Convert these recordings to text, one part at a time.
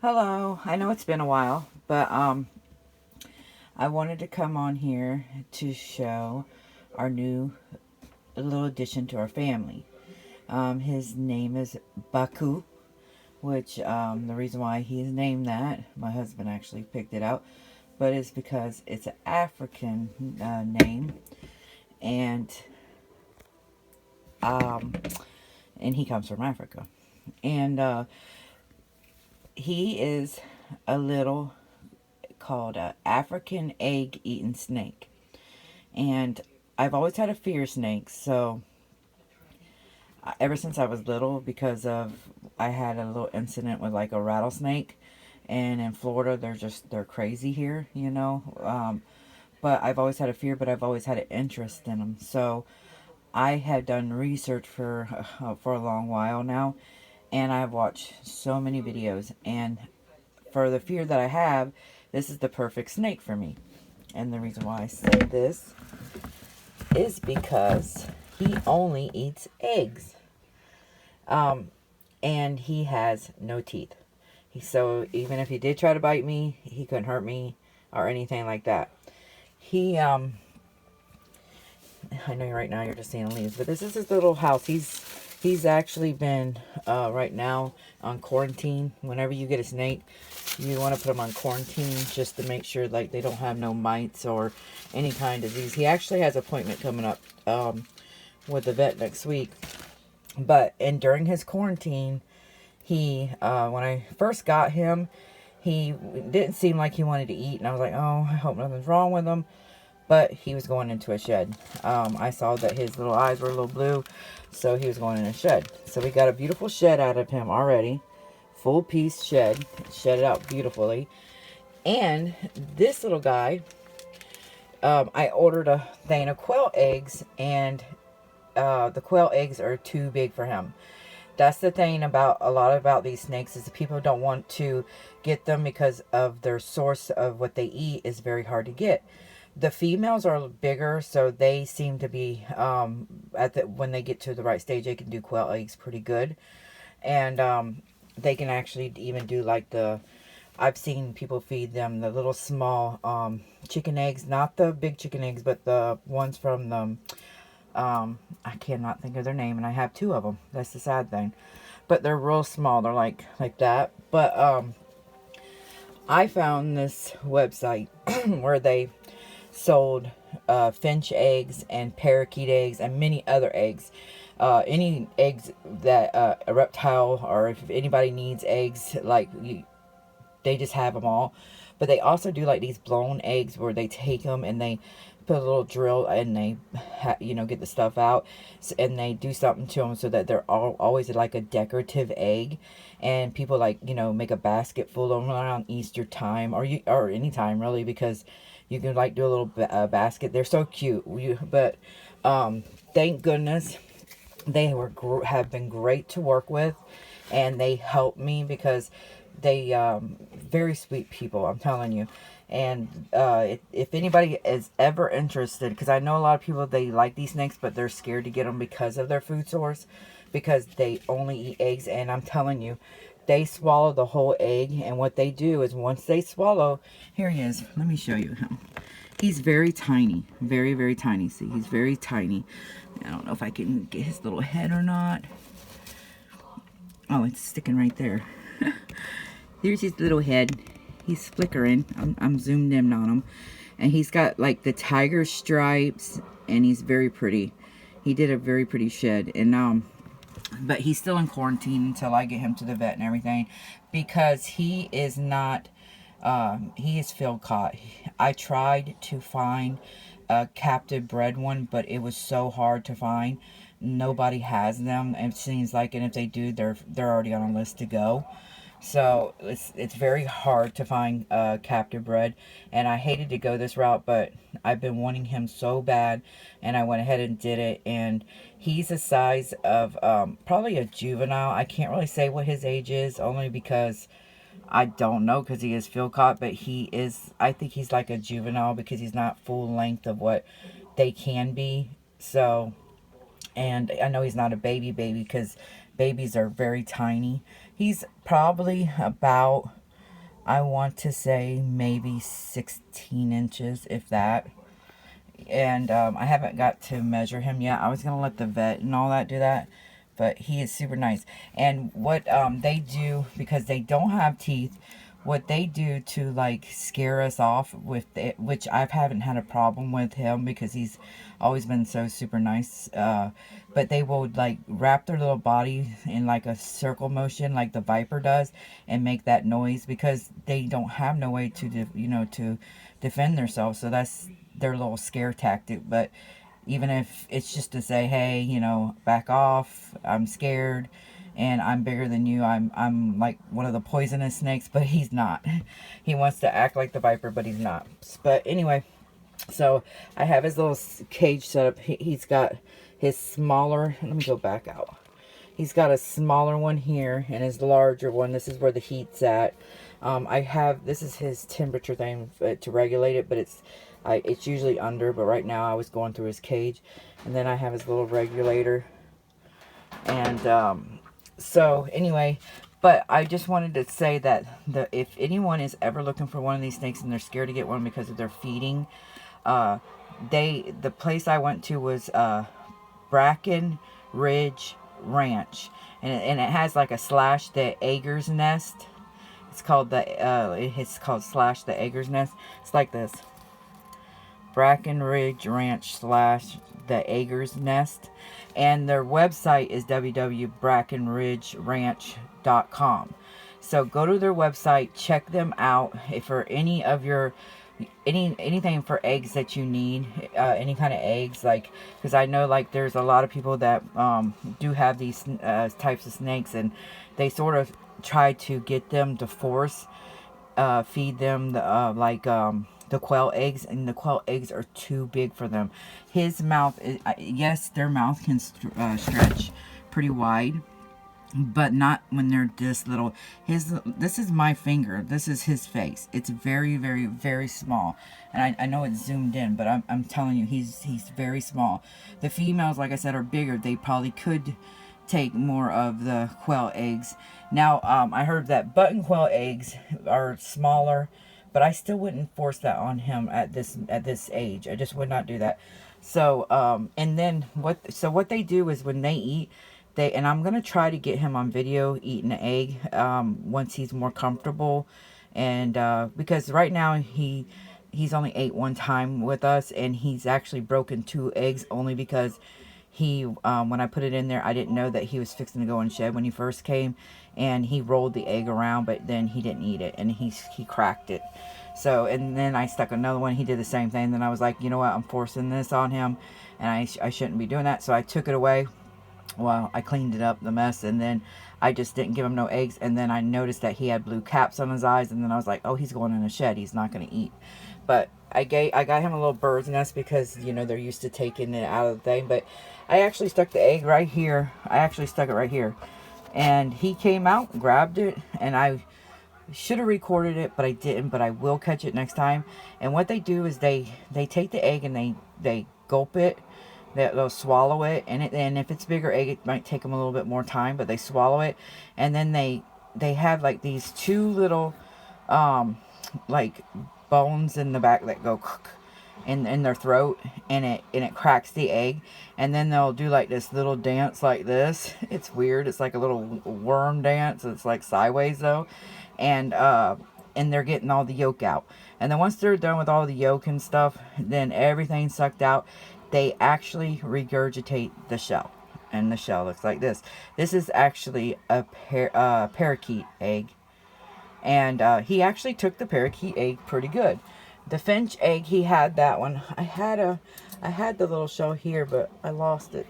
Hello. I know it's been a while, but I wanted to come on here to show our new little addition to our family. His name is Baku, which the reason why he's named that, my husband actually picked it out, but it's because it's an African name, and um, and he comes from Africa, and he is a little called a African egg eating snake. And I've always had a fear of snakes, so ever since I was little, because of I had a little incident with like a rattlesnake, and in Florida they're crazy here, but I've always had a fear, but I've always had an interest in them. So I have done research for a long while now, and I've watched so many videos, and for the fear that I have, this is the perfect snake for me. And the reason why I say this is because he only eats eggs. And he has no teeth. So even if he did try to bite me, he couldn't hurt me or anything like that. I know right now you're just seeing leaves, but this is his little house. He's actually been right now on quarantine. Whenever you get a snake, you want to put them on quarantine just to make sure like they don't have no mites or any kind of disease. He actually has an appointment coming up with the vet next week. And during his quarantine, he when I first got him, he didn't seem like he wanted to eat, and I was like, oh, I hope nothing's wrong with him. But he was going into a shed. I saw that his little eyes were a little blue, so he was going in a shed. So we got a beautiful shed out of him already. Full piece shed. Shed it out beautifully. And this little guy, I ordered a thing of quail eggs, and the quail eggs are too big for him. That's the thing about a lot about these snakes, is that people don't want to get them because of their source of what they eat is very hard to get. The females are bigger, so they seem to be when they get to the right stage, they can do quail eggs pretty good, and they can actually even do like I've seen people feed them the little small chicken eggs, not the big chicken eggs, but the ones from the I cannot think of their name, and I have two of them. That's the sad thing, but they're real small. They're like that. But I found this website where they sold finch eggs and parakeet eggs and many other eggs. Any eggs that a reptile, or if anybody needs eggs, they just have them all. But they also do like these blown eggs where they take them and they put a little drill and they get the stuff out, and they do something to them so that they're always like a decorative egg, and people make a basket full of them around Easter time, or any time really, because you can like do a little basket. They're so cute. But thank goodness they have been great to work with, and they help me because they very sweet people, I'm telling you. And if anybody is ever interested, because I know a lot of people, they like these snakes, but they're scared to get them because of their food source, because they only eat eggs. And I'm telling you, they swallow the whole egg. And what they do is, once they swallow, here he is, let me show you him. He's very tiny, very, very tiny. See, he's very tiny. I don't know if I can get his little head or not. Oh, it's sticking right there. Here's his little head. He's flickering. I'm zoomed in on him. And he's got like the tiger stripes, and he's very pretty. He did a very pretty shed. And but he's still in quarantine until I get him to the vet and everything, because he is not he is field caught. I tried to find a captive bred one, but it was so hard to find. Nobody has them, it seems like, and if they do, they're already on a list to go. So it's very hard to find captive bred, and I hated to go this route, but I've been wanting him so bad, and I went ahead and did it. And he's the size of probably a juvenile. I can't really say what his age is, only because I don't know, because he is field caught, but I think he's like a juvenile, because he's not full length of what they can be. So, and I know he's not a baby because babies are very tiny. He's probably about I want to say maybe 16 inches, if that. And I haven't got to measure him yet. I was going to let the vet and all that do that, but he is super nice. And what they do, because they don't have teeth, what they do to like scare us off with it, which I haven't had a problem with him because he's always been so super nice, but they will like wrap their little body in like a circle motion like the viper does and make that noise because they don't have no way to to defend themselves. So that's their little scare tactic. But even if it's just to say, hey, back off, I'm scared and I'm bigger than you, I'm like one of the poisonous snakes, but he's not. He wants to act like the viper, but he's not. But anyway, so I have his little cage set up. He's got his smaller, let me go back out. He's got a smaller one here and his larger one. This is where the heat's at. This is his temperature thing to regulate it, but it's usually under, but right now I was going through his cage. And then I have his little regulator. And so anyway, but I just wanted to say that if anyone is ever looking for one of these snakes and they're scared to get one because of their feeding, the place I went to was Bracken Ridge Ranch, and it has like a slash the Eagle's Nest. It's called slash the Eagle's Nest. It's like this: Bracken Ridge Ranch slash the Eagle's Nest, and their website is www.brackenridgeranch.com. So go to their website, check them out. If for any of your anything for eggs that you need, any kind of eggs, like, because I know like there's a lot of people that do have these types of snakes, and they sort of try to get them to force feed them the quail eggs, and the quail eggs are too big for them. His mouth yes, their mouth can stretch pretty wide, but not when they're this little. This is my finger. This is his face. It's very, very, very small. And I know it's zoomed in, but I'm telling you, he's very small. The females, like I said, are bigger. They probably could take more of the quail eggs. Now, I heard that button quail eggs are smaller, but I still wouldn't force that on him at this age. I just would not do that. So, and then what they do is when they eat, and I'm going to try to get him on video eating an egg once he's more comfortable. And because right now he's only ate one time with us, and he's actually broken 2 eggs only because when I put it in there, I didn't know that he was fixing to go in shed when he first came, and he rolled the egg around, but then he didn't eat it, and he cracked it. So, and then I stuck another one. He did the same thing. Then I was like, you know what, I'm forcing this on him, and I shouldn't be doing that. So I took it away. Well, I cleaned it up, the mess, and then I just didn't give him no eggs. And then I noticed that he had blue caps on his eyes, and then I was like, oh, he's going in a shed. He's not going to eat. But I got him a little bird's nest because, they're used to taking it out of the thing. But I actually stuck the egg right here. I actually stuck it right here. And he came out, grabbed it, and I should have recorded it, but I didn't. But I will catch it next time. And what they do is they take the egg and they gulp it. They'll swallow it, and if it's bigger egg, it might take them a little bit more time, but they swallow it, and then they have like these 2 little like bones in the back that go in their throat, and it cracks the egg, and then they'll do like this little dance like this. It's weird. It's like a little worm dance. It's like sideways though, and they're getting all the yolk out. And then once they're done with all the yolk and stuff, then everything's sucked out. They actually regurgitate the shell, and the shell looks like this. This is actually a parakeet egg, and he actually took the parakeet egg pretty good. The finch egg, he had that one. I had the little shell here, but I lost it.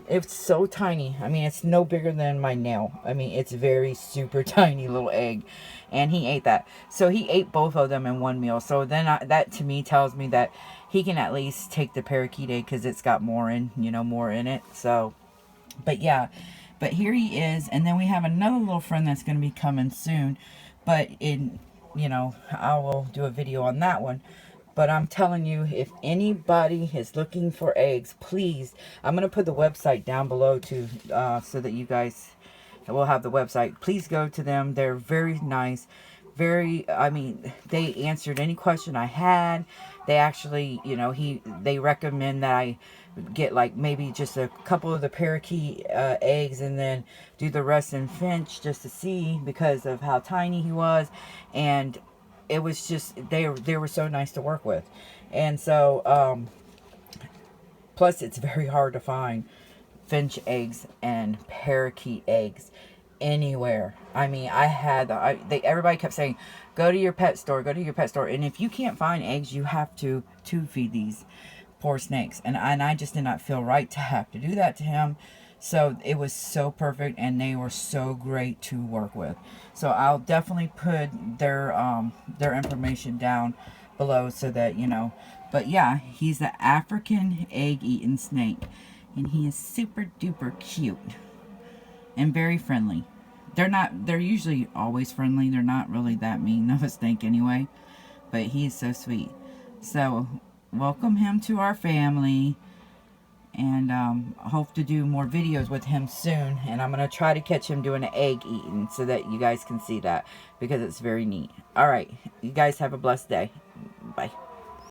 It's so tiny. I mean, it's no bigger than my nail. I mean, it's very super tiny little egg. And he ate that. So he ate both of them in one meal. So then that to me tells me that he can at least take the parakeet egg because it's got more in it. So, but yeah. But here he is. And then we have another little friend that's going to be coming soon. But I will do a video on that one. But I'm telling you, if anybody is looking for eggs, please, I'm going to put the website down below too, so that you guys will have the website. Please go to them. They're very nice, very, I mean, they answered any question I had. They actually, you know, they recommend that I get like maybe just a couple of the parakeet eggs and then do the rest in finch just to see, because of how tiny he was. And it was just, they were so nice to work with. And so plus it's very hard to find finch eggs and parakeet eggs anywhere. I mean, I had everybody kept saying, go to your pet store, go to your pet store. And if you can't find eggs, you have to feed these poor snakes. And I just did not feel right to have to do that to him. So it was so perfect, and they were so great to work with. So I'll definitely put their information down below so that you know. But yeah, he's the African egg-eating snake, and he is super duper cute and very friendly. They're usually always friendly. They're not really that mean of a snake anyway, but he is so sweet. So welcome him to our family, and hope to do more videos with him soon. And I'm going to try to catch him doing an egg eating so that you guys can see that, because it's very neat. All right, you guys have a blessed day. Bye.